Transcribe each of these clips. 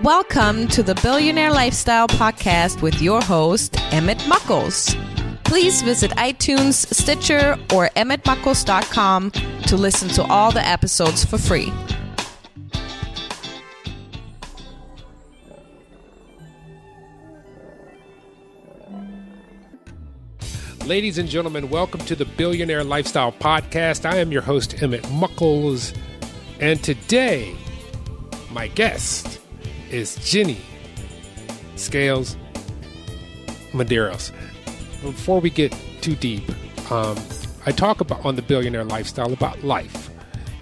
Welcome to the Billionaire Lifestyle podcast with your host, Emmett Muckles. Please visit iTunes, Stitcher, or emmettmuckles.com to listen to all the episodes for free. Ladies and gentlemen, welcome to the Billionaire Lifestyle podcast. I am your host, Emmett Muckles, and today, my guest is Ginny Scales Medeiros. Before we get too deep, I talk about on the Billionaire Lifestyle about life,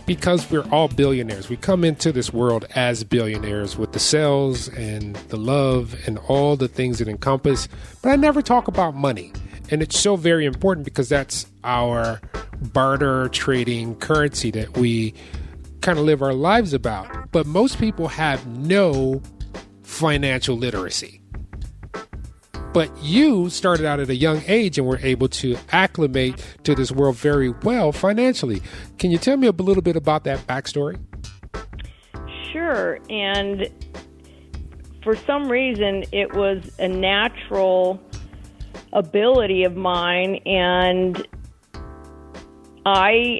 because we're all billionaires. We come into this world as billionaires with the sales and the love and all the things that encompass, but I never talk about money. And it's so very important because that's our barter trading currency that we kind of live our lives about. But most people have no financial literacy. But you started out at a young age and were able to acclimate to this world very well financially. Can you tell me a little bit about that backstory? Sure. And for some reason, it was a natural ability of mine, and I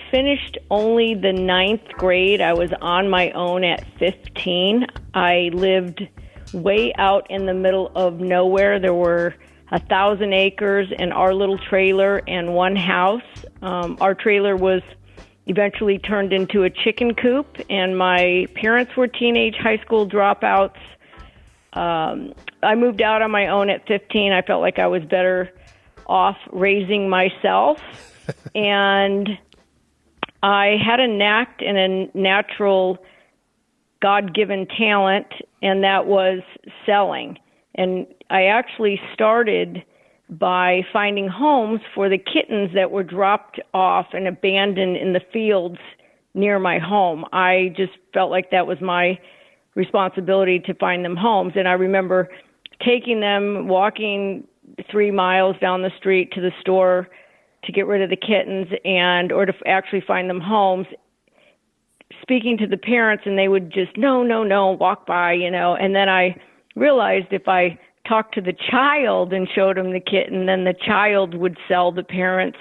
finished only the 9th grade. I was on my own at 15. I lived way out in the middle of nowhere. There were 1,000 acres in our little trailer and one house. Our trailer was eventually turned into a chicken coop, and my parents were teenage high school dropouts. I moved out on my own at 15. I felt like I was better off raising myself. And I had a knack and a natural God-given talent, and that was selling. And I actually started by finding homes for the kittens that were dropped off and abandoned in the fields near my home. I just felt like that was my responsibility to find them homes. And I remember taking them, walking 3 miles down the street to the store to get rid of the kittens or to actually find them homes, speaking to the parents, and they would just, no, walk by, And then I realized if I talked to the child and showed him the kitten, then the child would sell the parents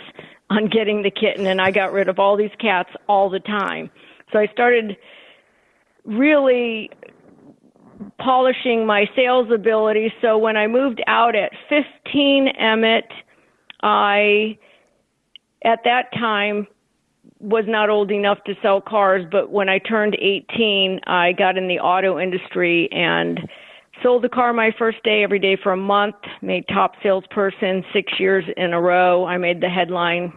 on getting the kitten, and I got rid of all these cats all the time. So I started really polishing my sales ability. So when I moved out at 15, Emmett, I, at that time, was not old enough to sell cars, but when I turned 18, I got in the auto industry and sold a car my first day, every day for a month, made top salesperson 6 years in a row. I made the headline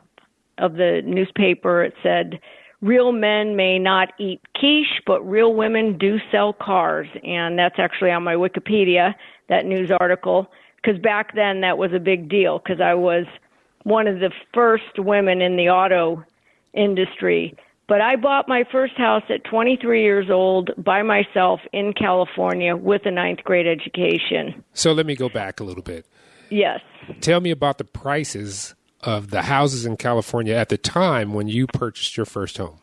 of the newspaper. It said, "Real men may not eat quiche, but real women do sell cars." And that's actually on my Wikipedia, that news article, because back then that was a big deal, because I was one of the first women in the auto industry. But I bought my first house at 23 years old by myself in California with a 9th grade education. So let me go back a little bit. Yes. Tell me about the prices of the houses in California at the time when you purchased your first home.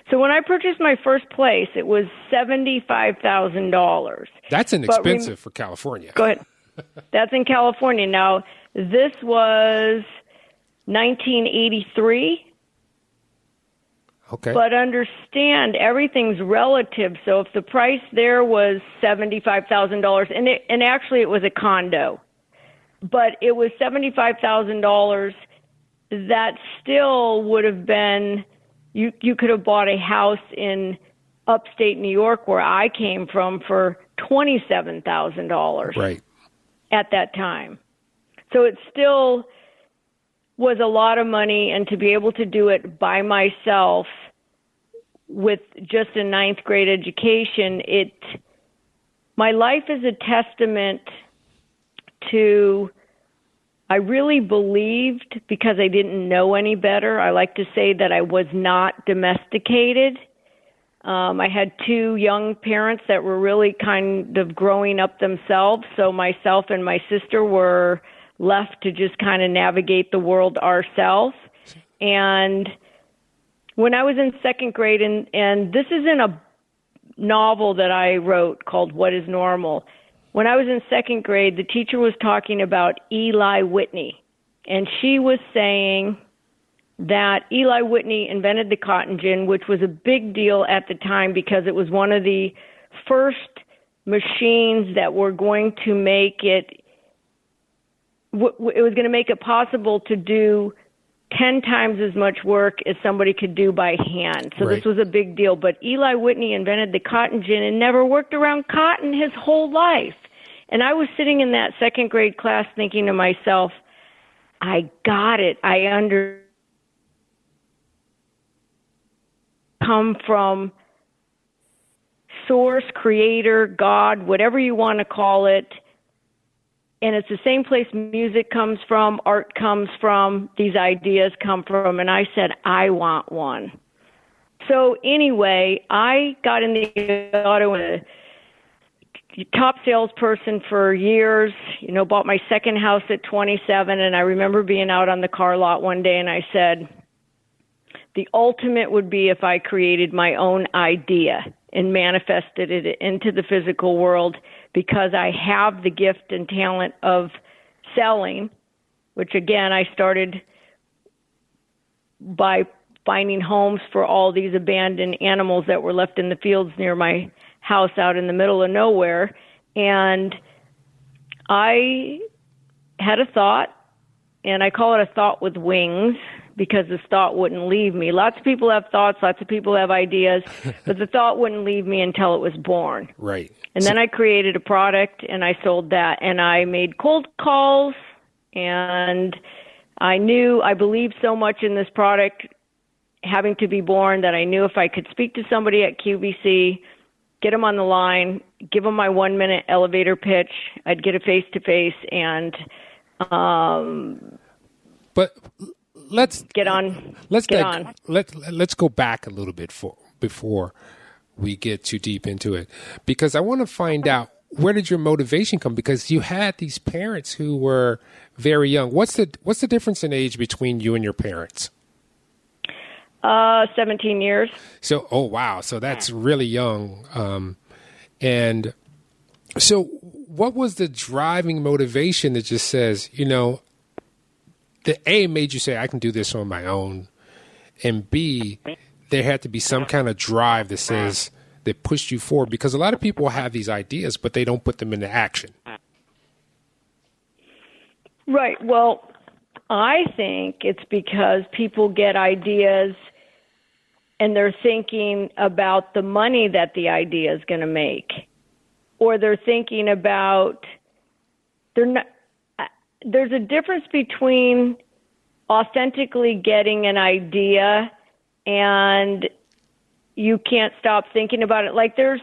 So when I purchased my first place, it was $75,000. That's inexpensive for California. Go ahead. That's in California. Now, this was 1983. Okay. But understand, everything's relative. So if the price there was $75,000, and actually it was a condo, but it was $75,000, that still would have been, you could have bought a house in upstate New York where I came from for $27,000 right at that time. So it still was a lot of money, and to be able to do it by myself with just a 9th grade education, my life is a testament to, I really believed, because I didn't know any better, I like to say that I was not domesticated. I had 2 young parents that were really kind of growing up themselves, so myself and my sister were left to just kind of navigate the world ourselves. And when I was in 2nd grade, and this is in a novel that I wrote called What is Normal. When I was in second grade, the teacher was talking about Eli Whitney, and she was saying that Eli Whitney invented the cotton gin, which was a big deal at the time because it was one of the first machines that were going to make it was going to make it possible to do 10 times as much work as somebody could do by hand. So This was a big deal. But Eli Whitney invented the cotton gin and never worked around cotton his whole life. And I was sitting in that second grade class thinking to myself, I got it. I come from source, creator, God, whatever you want to call it. And it's the same place music comes from, art comes from, these ideas come from. And I said, I want one. So anyway, I got in the auto and a top salesperson for years, bought my second house at 27. And I remember being out on the car lot one day and I said, the ultimate would be if I created my own idea and manifested it into the physical world, because I have the gift and talent of selling, which again, I started by finding homes for all these abandoned animals that were left in the fields near my house out in the middle of nowhere. And I had a thought, and I call it a thought with wings, because this thought wouldn't leave me. Lots of people have thoughts, lots of people have ideas, but the thought wouldn't leave me until it was born. Right. And then I created a product, and I sold that, and I made cold calls, and I believed so much in this product having to be born that I knew if I could speak to somebody at QVC, get them on the line, give them my 1-minute elevator pitch, I'd get a face-to-face, and but let's get on. Let's go back a little bit before we get too deep into it, because I want to find out, where did your motivation come? Because you had these parents who were very young. What's the difference in age between you and your parents? 17 years. So, oh wow, so that's really young. And so, what was the driving motivation that just says, the A made you say, I can do this on my own, and B, there had to be some kind of drive that pushed you forward? Because a lot of people have these ideas, but they don't put them into action. Right. Well, I think it's because people get ideas and they're thinking about the money that the idea is going to make, or they're thinking about, there's a difference between authentically getting an idea and you can't stop thinking about it. Like, there's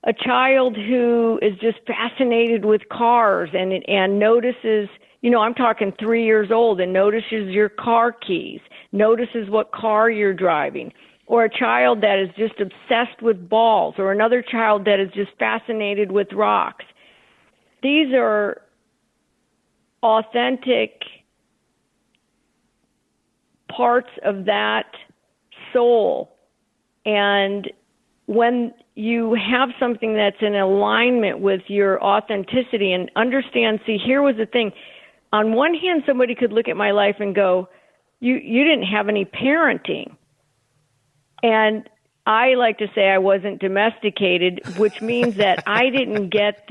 a child who is just fascinated with cars and notices, I'm talking 3 years old, and notices your car keys, notices what car you're driving, or a child that is just obsessed with balls, or another child that is just fascinated with rocks. These are authentic parts of that soul. And when you have something that's in alignment with your authenticity and understand, see, here was the thing. On one hand, somebody could look at my life and go, you didn't have any parenting. And I like to say I wasn't domesticated, which means that I didn't get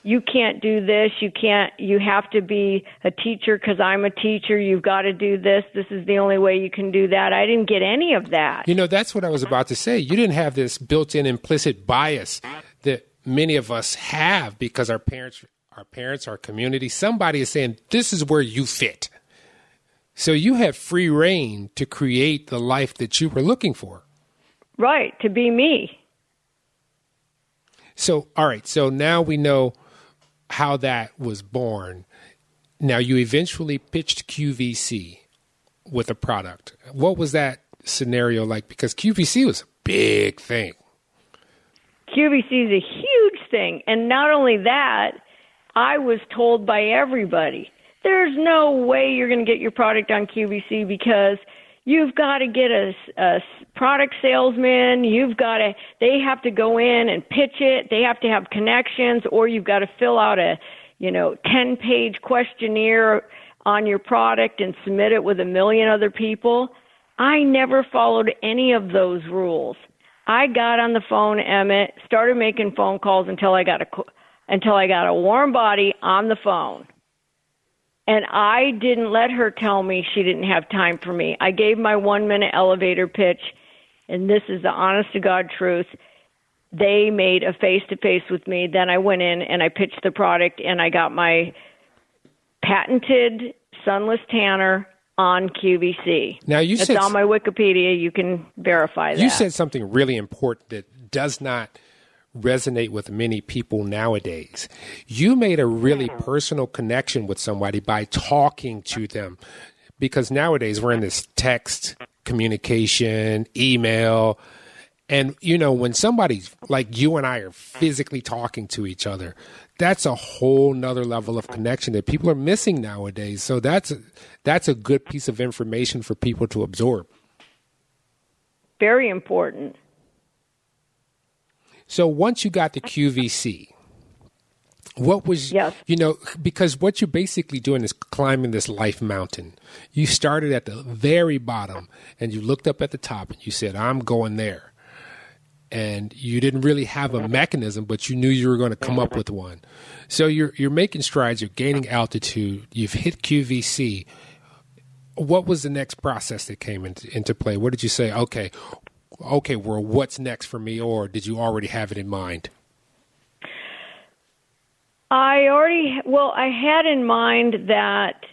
you can't do this, you have to be a teacher because I'm a teacher, you've got to do this is the only way you can do that. I didn't get any of that. That's what I was about to say. You didn't have this built-in implicit bias that many of us have because our parents, our community, somebody is saying, this is where you fit. So you had free reign to create the life that you were looking for. Right, to be me. So, all right, so now we know how that was born. Now, you eventually pitched QVC with a product. What was that scenario like? Because QVC was a big thing. QVC is a huge thing. And not only that, I was told by everybody, there's no way you're going to get your product on QVC because, you've got to get a product salesman. They have to go in and pitch it. They have to have connections, or you've got to fill out a 10-page questionnaire on your product and submit it with 1 million other people. I never followed any of those rules. I got on the phone, Emmett, started making phone calls until I got a warm body on the phone. And I didn't let her tell me she didn't have time for me. I gave my 1-minute elevator pitch, and this is the honest to God truth. They made a face-to-face with me. Then I went in and I pitched the product, and I got my patented sunless tanner on QVC. Now it's on my Wikipedia. You can verify that. You said something really important that does not resonate with many people nowadays. You made a really personal connection with somebody by talking to them, because nowadays we're in this text communication, email, and when somebody like you and I are physically talking to each other, that's a whole nother level of connection that people are missing nowadays. So that's a good piece of information for people to absorb. Very important. So once you got the QVC, what was, yes. Because what you're basically doing is climbing this life mountain. You started at the very bottom and you looked up at the top and you said, I'm going there. And you didn't really have a mechanism, but you knew you were going to come up with one. So you're making strides, you're gaining altitude, you've hit QVC. What was the next process that came into play? What did you say? Okay, well, what's next for me? Or did you already have it in mind? I had in mind that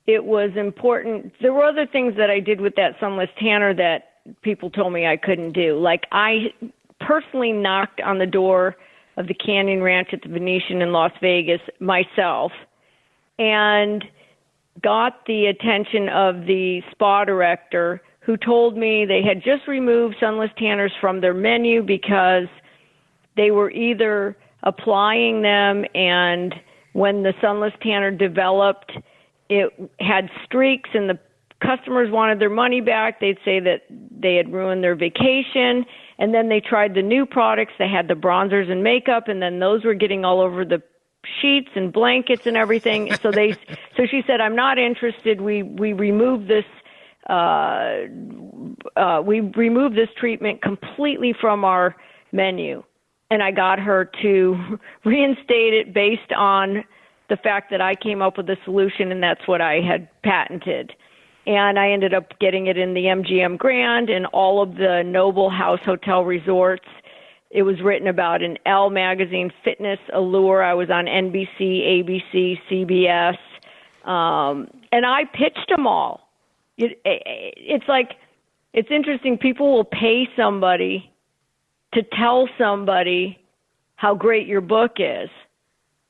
it was important. There were other things that I did with that sunless tanner that people told me I couldn't do. Like, I personally knocked on the door of the Canyon Ranch at the Venetian in Las Vegas myself and got the attention of the spa director, who told me they had just removed sunless tanners from their menu because they were either applying them, and when the sunless tanner developed, it had streaks and the customers wanted their money back. They'd say that they had ruined their vacation. And then they tried the new products. They had the bronzers and makeup, and then those were getting all over the sheets and blankets and everything. So she said, I'm not interested. We removed this treatment completely from our menu. And I got her to reinstate it based on the fact that I came up with a solution, and that's what I had patented. And I ended up getting it in the MGM Grand and all of the Noble House Hotel resorts. It was written about in Elle magazine, Fitness, Allure. I was on NBC, ABC, CBS. And I pitched them all. It's interesting. People will pay somebody to tell somebody how great your book is.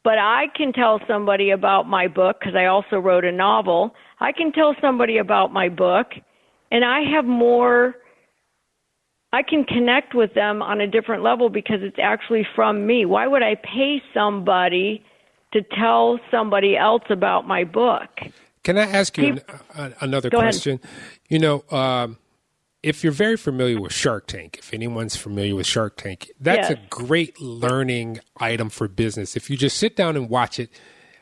But I can tell somebody about my book, because I also wrote a novel. I can tell somebody about my book, and I can connect with them on a different level because it's actually from me. Why would I pay somebody to tell somebody else about my book? Can I ask you another question? Ahead. If you're very familiar with Shark Tank, if anyone's familiar with Shark Tank, that's a great learning item for business. If you just sit down and watch it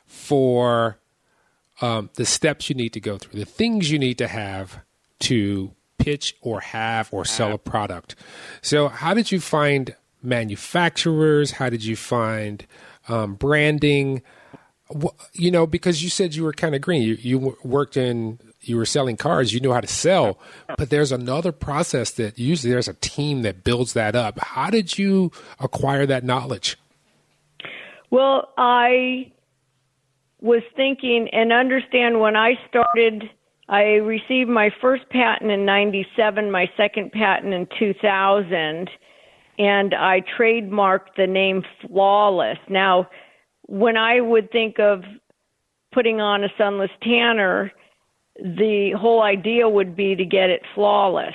for the steps you need to go through, the things you need to have to pitch or have or sell a product. So how did you find manufacturers? How did you find branding? Because you said you were kind of green. You were selling cars, you knew how to sell, but there's another process that usually there's a team that builds that up. How did you acquire that knowledge? Well, I was thinking and understand when I started, I received my first patent in 97, my second patent in 2000, and I trademarked the name Flawless. Now, when I would think of putting on a sunless tanner, the whole idea would be to get it flawless.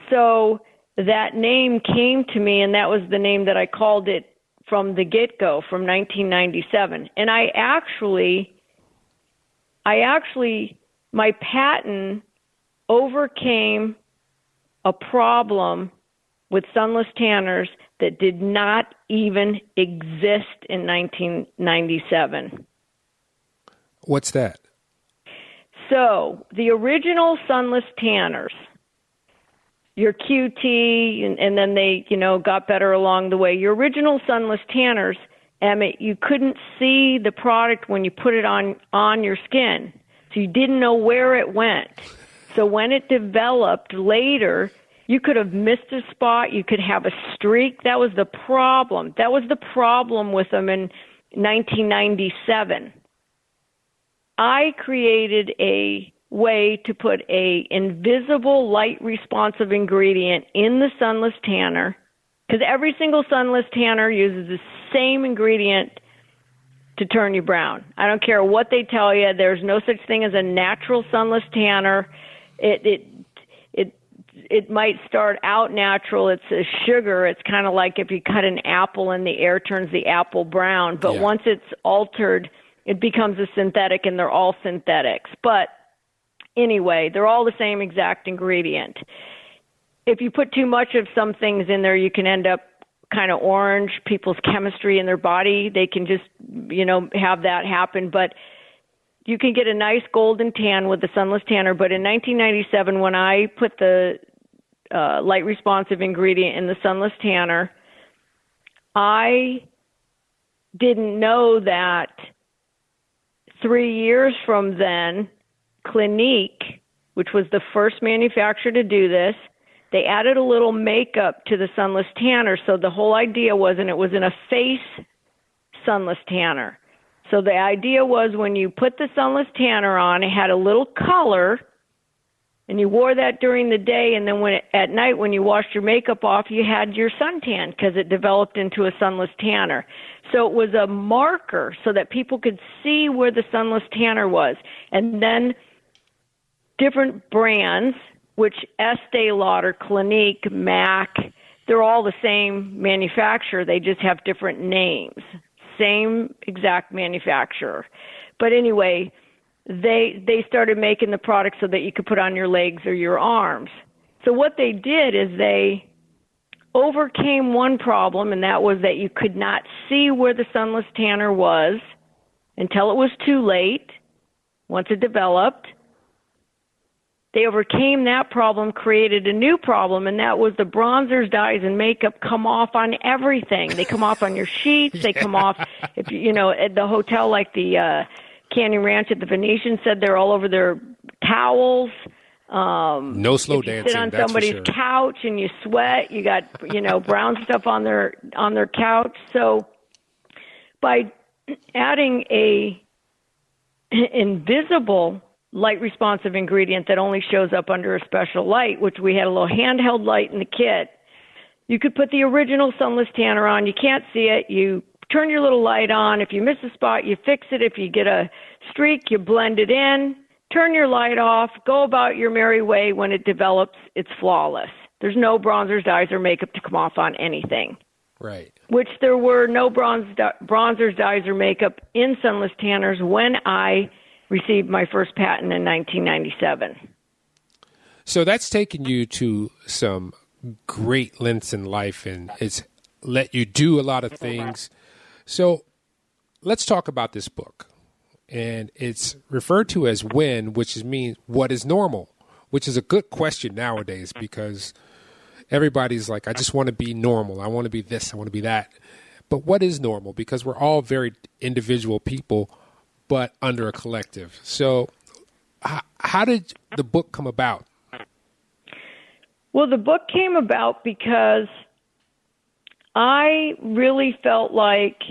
So that name came to me, and that was the name that I called it from the get-go, from 1997. And I actually, my patent overcame a problem with sunless tanners that did not even exist in 1997. What's that? So the original sunless tanners, your QT, and then they, got better along the way. Your original sunless tanners, Emmett, you couldn't see the product when you put it on your skin. So you didn't know where it went. So when it developed later, you could have missed a spot. You could have a streak. That was the problem. That was the problem with them in 1997. I created a way to put a invisible light responsive ingredient in the sunless tanner, because every single sunless tanner uses the same ingredient to turn you brown. I don't care what they tell you. There's no such thing as a natural sunless tanner. It might start out natural. It's a sugar. It's kind of like if you cut an apple and the air turns the apple brown. But once it's altered, it becomes a synthetic, and they're all synthetics. But anyway, they're all the same exact ingredient. If you put too much of some things in there, you can end up kind of orange. People's chemistry in their body, they can just, have that happen. But you can get a nice golden tan with the sunless tanner. But in 1997, when I put the light responsive ingredient in the sunless tanner, I didn't know that 3 years from then, Clinique, which was the first manufacturer to do this, they added a little makeup to the sunless tanner. So the whole idea was, and it was in a face sunless tanner. So the idea was when you put the sunless tanner on, it had a little color, and you wore that during the day, and then at night when you washed your makeup off, you had your suntan because it developed into a sunless tanner. So it was a marker so that people could see where the sunless tanner was. And then different brands, which Estee Lauder, Clinique, MAC, they're all the same manufacturer. They just have different names. Same exact manufacturer. But anyway, they started making the product so that you could put on your legs or your arms. So what they did is they overcame one problem, and that was that you could not see where the sunless tanner was until it was too late, once it developed. They overcame that problem, created a new problem, and that was the bronzers, dyes, and makeup come off on everything. They come off on your sheets. They come off, at the hotel, like the Canyon Ranch at the Venetian said they're all over their towels. No slow dancing. You sit on somebody's couch and you sweat. You got, brown stuff on their couch. So by adding a invisible light responsive ingredient that only shows up under a special light, which we had a little handheld light in the kit, you could put the original sunless tanner on. You can't see it. You turn your little light on. If you miss a spot, you fix it. If you get a streak, you blend it in. Turn your light off. Go about your merry way. When it develops, it's flawless. There's no bronzers, dyes, or makeup to come off on anything. Right. Which there were no bronzers, dyes, or makeup in sunless tanners when I received my first patent in 1997. So that's taken you to some great lengths in life, and it's let you do a lot of things. So let's talk about this book. And it's referred to as W.I.N, which means what is normal, which is a good question nowadays because everybody's like, I just want to be normal. I want to be this. I want to be that. But what is normal? Because we're all very individual people, but under a collective. So how did the book come about? Well, the book came about because I really felt like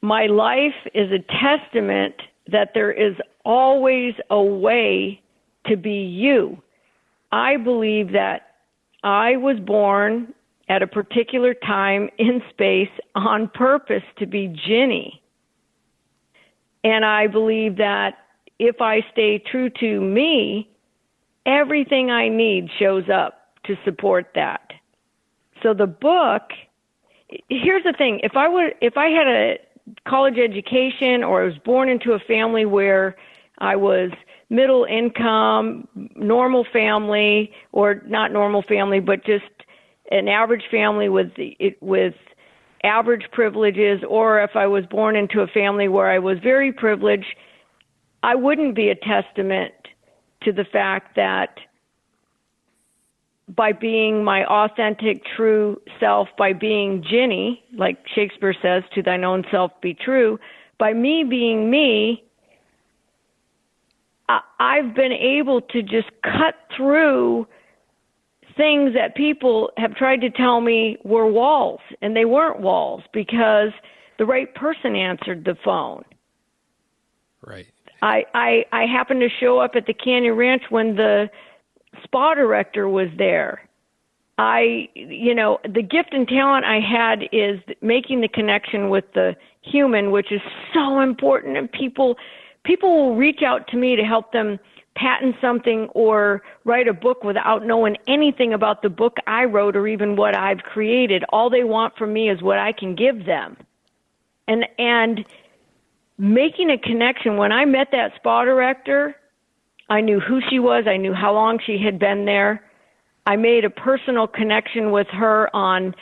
my life is a testament that there is always a way to be you. I believe that I was born at a particular time in space on purpose to be Ginny. And I believe that if I stay true to me, everything I need shows up to support that. So the book, here's the thing, if I had a college education or I was born into a family where I was middle income, normal family, or not normal family, but just an average family with average privileges, or if I was born into a family where I was very privileged, I wouldn't be a testament to the fact that by being my authentic, true self, by being Ginny, like Shakespeare says, to thine own self be true, by me being me, I've been able to just cut through things that people have tried to tell me were walls, and they weren't walls because the right person answered the phone. Right. I happened to show up at the Canyon Ranch when the spa director was there. The gift and talent I had is making the connection with the human, which is so important, and people will reach out to me to help them patent something or write a book without knowing anything about the book I wrote or even what I've created. All they want from me is what I can give them. And making a connection, when I met that spa director, I knew who she was. I knew how long she had been there. I made a personal connection with her on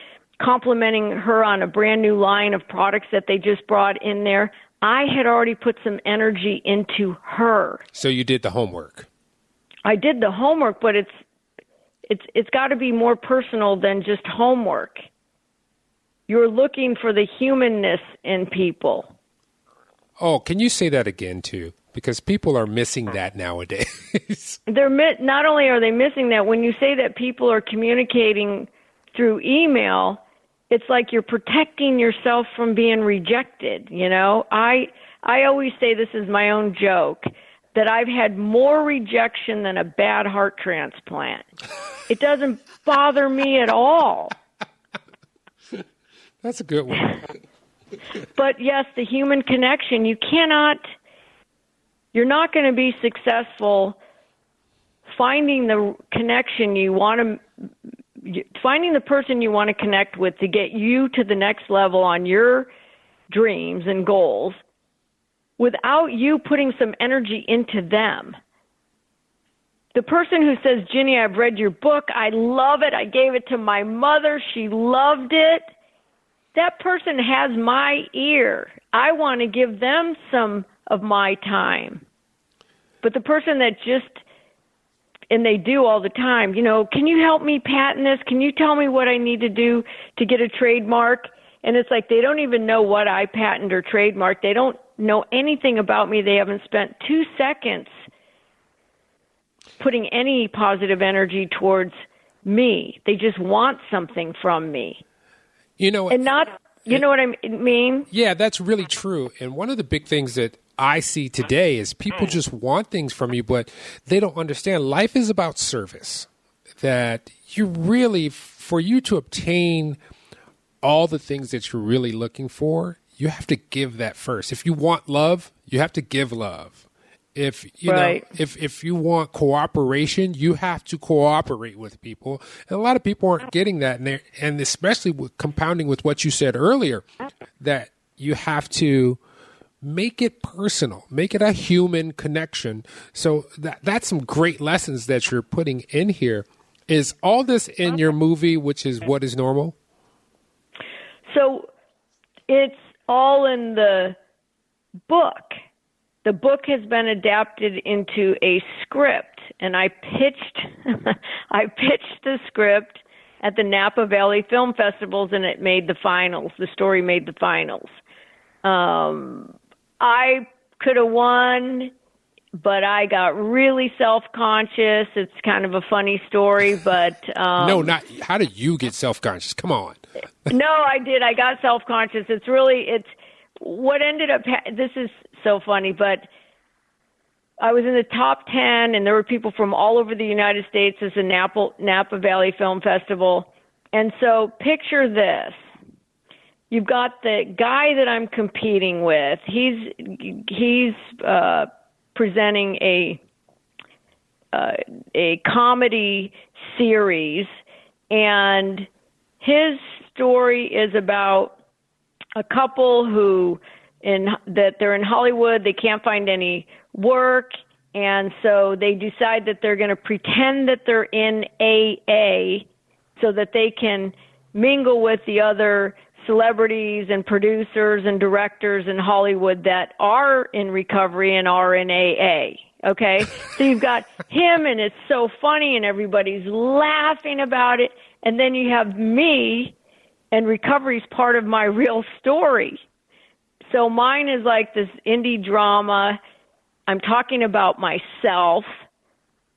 complimenting her on a brand new line of products that they just brought in there. I had already put some energy into her. So you did the homework. I did the homework, but it's got to be more personal than just homework. You're looking for the humanness in people. Oh, can you say that again too? Because people are missing that nowadays. Not only are they missing that, when you say that people are communicating through email, it's like you're protecting yourself from being rejected, you know? I always say, this is my own joke, that I've had more rejection than a bad heart transplant. It doesn't bother me at all. That's a good one. But yes, the human connection, you're not going to be successful finding the connection you want to, finding the person you want to connect with to get you to the next level on your dreams and goals without you putting some energy into them. The person who says, Ginny, I've read your book. I love it. I gave it to my mother. She loved it. That person has my ear. I want to give them some of my time. But the person that and they do all the time, can you help me patent this? Can you tell me what I need to do to get a trademark? And it's like they don't even know what I patent or trademark. They don't know anything about me. They haven't spent 2 seconds putting any positive energy towards me. They just want something from me. And not, what I mean? Yeah, that's really true. And one of the big things that I see today is people just want things from you, but they don't understand life is about service. That you really, for you to obtain all the things that you're really looking for, you have to give that first. If you want love, you have to give love. If if you want cooperation, you have to cooperate with people. And a lot of people aren't getting that, and especially compounding with what you said earlier, that you have to make it personal, make it a human connection. So that's some great lessons that you're putting in here. Is all this in your movie, which is What is Normal? So it's all in the book. The book has been adapted into a script, and I pitched the script at the Napa Valley Film Festivals, and it made the finals. The story made the finals. I could have won, but I got really self-conscious. It's kind of a funny story, but no, not how did you get self-conscious? Come on. No, I did. I got self-conscious. It's what ended up. This is so funny, but I was in the top 10, and there were people from all over the United States. It's a Napa Valley Film Festival, and so picture this. You've got the guy that I'm competing with. He's presenting a comedy series, and his story is about a couple who that they're in Hollywood. They can't find any work, And so they decide that they're going to pretend that they're in AA so that they can mingle with the other celebrities and producers and directors in Hollywood that are in recovery and are in AA. Okay? So you've got him, and it's so funny, and everybody's laughing about it. And then you have me, and recovery's part of my real story. So mine is like this indie drama. I'm talking about myself,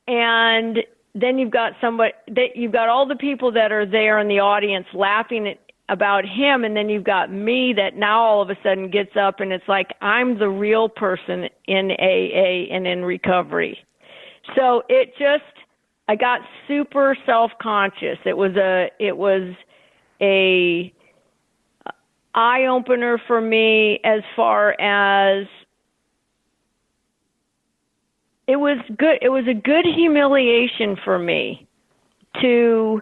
and then you've got all the people that are there in the audience laughing about him, and then you've got me that now all of a sudden gets up, and it's like I'm the real person in AA and in recovery. So I got super self-conscious. It was a eye opener for me as far as it was good. It was a good humiliation for me to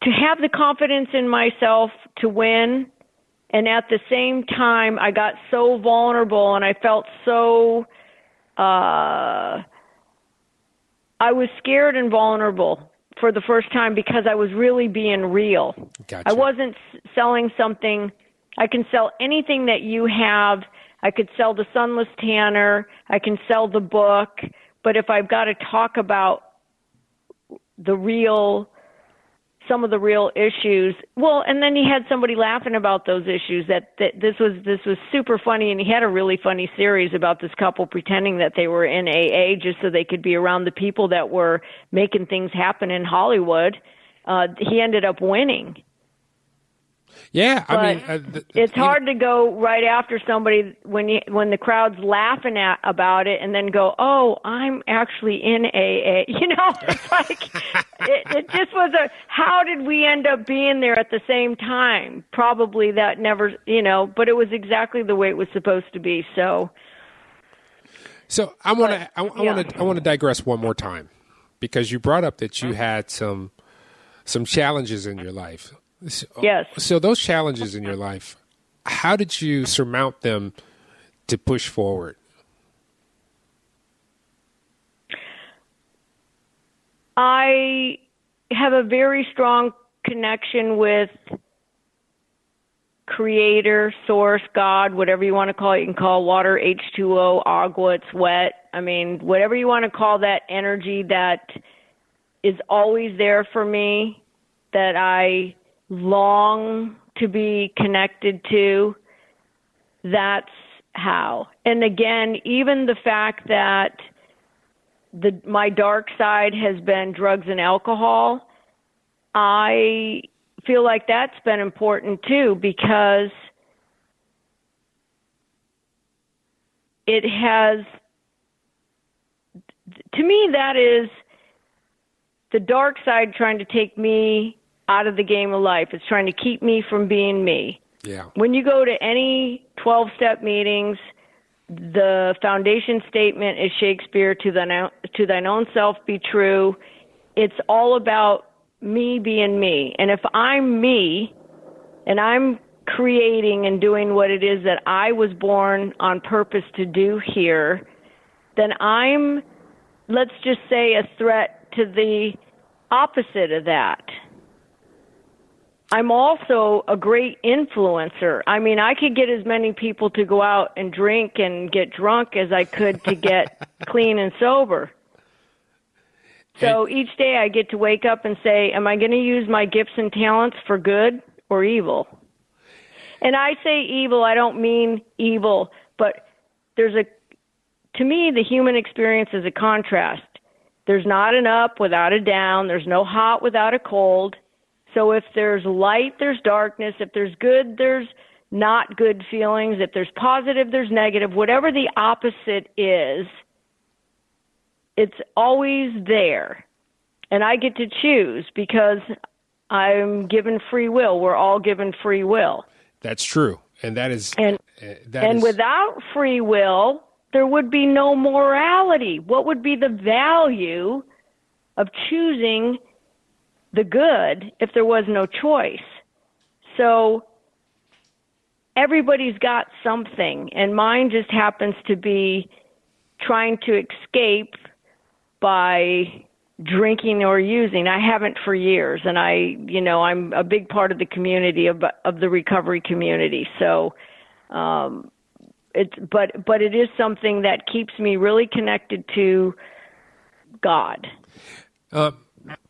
have the confidence in myself to win. And at the same time, I got so vulnerable and I felt so, I was scared and vulnerable for the first time because I was really being real. Gotcha. I wasn't selling something. I can sell anything that you have. I could sell the Sunless Tanner. I can sell the book. But if I've got to talk about some of the real issues, well, and then he had somebody laughing about those issues. That this was super funny, and he had a really funny series about this couple pretending that they were in AA just so they could be around the people that were making things happen in Hollywood. He ended up winning. Yeah, but I mean, it's hard to go right after somebody when the crowd's laughing about it, and then go, "Oh, I'm actually in AA." You know, it's like it just was how did we end up being there at the same time? Probably that never, but it was exactly the way it was supposed to be. So I want to digress one more time, because you brought up that you had some challenges in your life. Yes. So those challenges in your life, how did you surmount them to push forward? I have a very strong connection with Creator, Source, God, whatever you want to call it. You can call water H2O, agua, it's wet. I mean, whatever you want to call that energy that is always there for me, that I long to be connected to. That's how. And again, even the fact that my dark side has been drugs and alcohol, I feel like that's been important too, because it has, to me, that is the dark side trying to take me out of the game of life. It's trying to keep me from being me. Yeah. When you go to any 12-step meetings, the foundation statement is Shakespeare, to thine own self be true. It's all about me being me. And if I'm me, and I'm creating and doing what it is that I was born on purpose to do here, then I'm, let's just say, a threat to the opposite of that. I'm also a great influencer. I mean, I could get as many people to go out and drink and get drunk as I could to get clean and sober. So each day I get to wake up and say, am I going to use my gifts and talents for good or evil? And I say evil, I don't mean evil, but to me, the human experience is a contrast. There's not an up without a down. There's no hot without a cold. So if there's light, there's darkness. If there's good, there's not good feelings. If there's positive, there's negative. Whatever the opposite is, it's always there. And I get to choose because I'm given free will. We're all given free will. That's true. And that is... And without free will, there would be no morality. What would be the value of choosing the good if there was no choice? So everybody's got something, and mine just happens to be trying to escape by drinking or using. I haven't for years, and I'm a big part of the community of the recovery community. So, but it is something that keeps me really connected to God.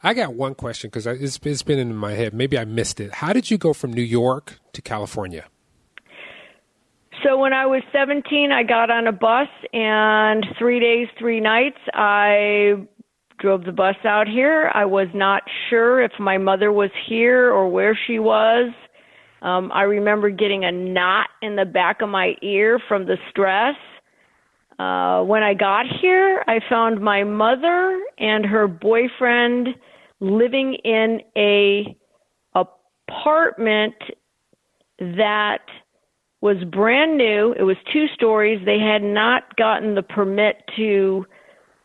I got one question because it's been in my head. Maybe I missed it. How did you go from New York to California? So when I was 17, I got on a bus, and 3 days, 3 nights, I drove the bus out here. I was not sure if my mother was here or where she was. I remember getting a knot in the back of my ear from the stress. When I got here, I found my mother and her boyfriend living in a apartment that was brand new. It was 2 stories. They had not gotten the permit to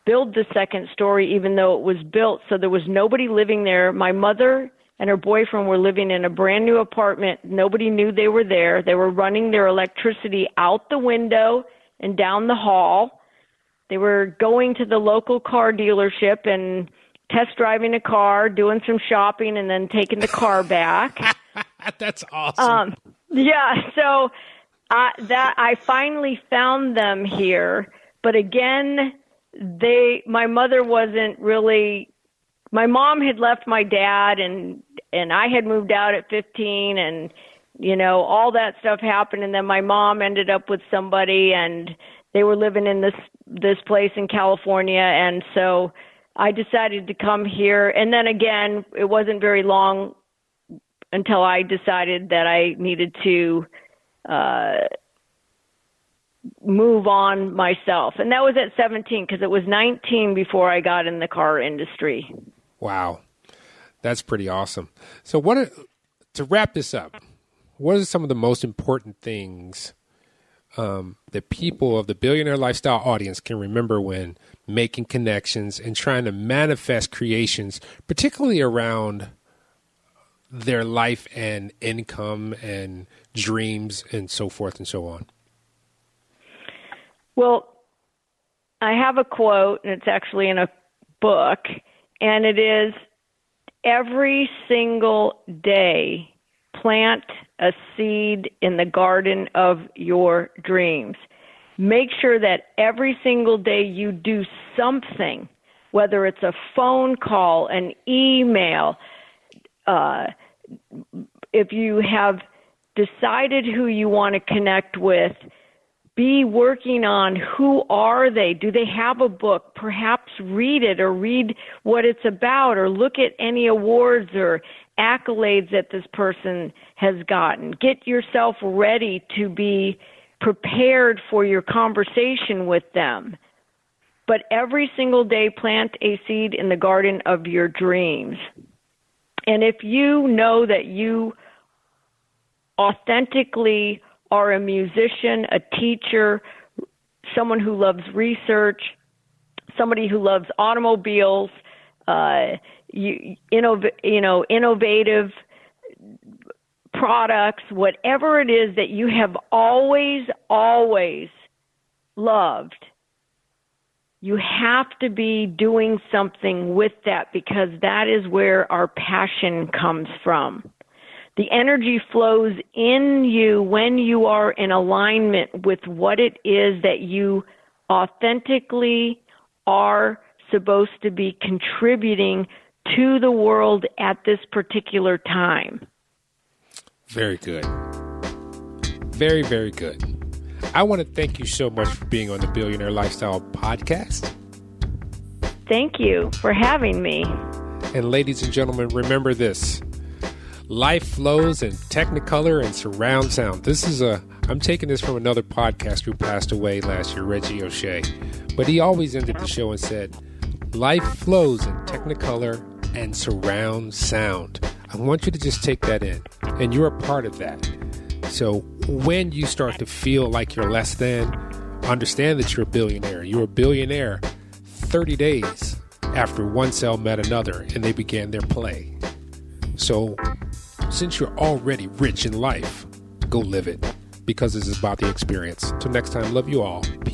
build the second story, even though it was built. So there was nobody living there. My mother and her boyfriend were living in a brand new apartment. Nobody knew they were there. They were running their electricity out the window and down the hall. They were going to the local car dealership and test driving a car, doing some shopping, and then taking the car back. That's awesome. So I finally found them here, but again, my mother wasn't really. My mom had left my dad, and I had moved out at 15, and all that stuff happened, and then my mom ended up with somebody, and they were living in this place in California, and so I decided to come here. And then again, it wasn't very long until I decided that I needed to move on myself. And that was at 17, because it was 19 before I got in the car industry. Wow. That's pretty awesome. So to wrap this up, what are some of the most important things that people of the Billionaire Lifestyle audience can remember when making connections and trying to manifest creations, particularly around their life and income and dreams and so forth and so on? Well, I have a quote, and it's actually in a book, and it is, every single day, plant a seed in the garden of your dreams. Make sure that every single day you do something, whether it's a phone call, an email, if you have decided who you want to connect with, be working on who are they? Do they have a book? Perhaps read it, or read what it's about, or look at any awards or accolades that this person has gotten. Get yourself ready to be prepared for your conversation with them. But every single day, plant a seed in the garden of your dreams. And if you know that you authentically are a musician, a teacher, someone who loves research, somebody who loves automobiles, innovative products, whatever it is that you have always loved, you have to be doing something with that, because that is where our passion comes from. The energy flows in you when you are in alignment with what it is that you authentically are supposed to be contributing to the world at this particular time. Very good. Very, very good. I want to thank you so much for being on the Billionaire Lifestyle podcast. Thank you for having me. And ladies and gentlemen, remember this. Life flows in Technicolor and surround sound. I'm taking this from another podcaster who passed away last year, Reggie O'Shea. But he always ended the show and said, life flows in Technicolor and surround sound. I want you to just take that in. And you're a part of that. So when you start to feel like you're less than, understand that you're a billionaire. You're a billionaire 30 days after one cell met another and they began their play. So since you're already rich in life, go live it. because this is about the experience. Till next time, love you all. Peace.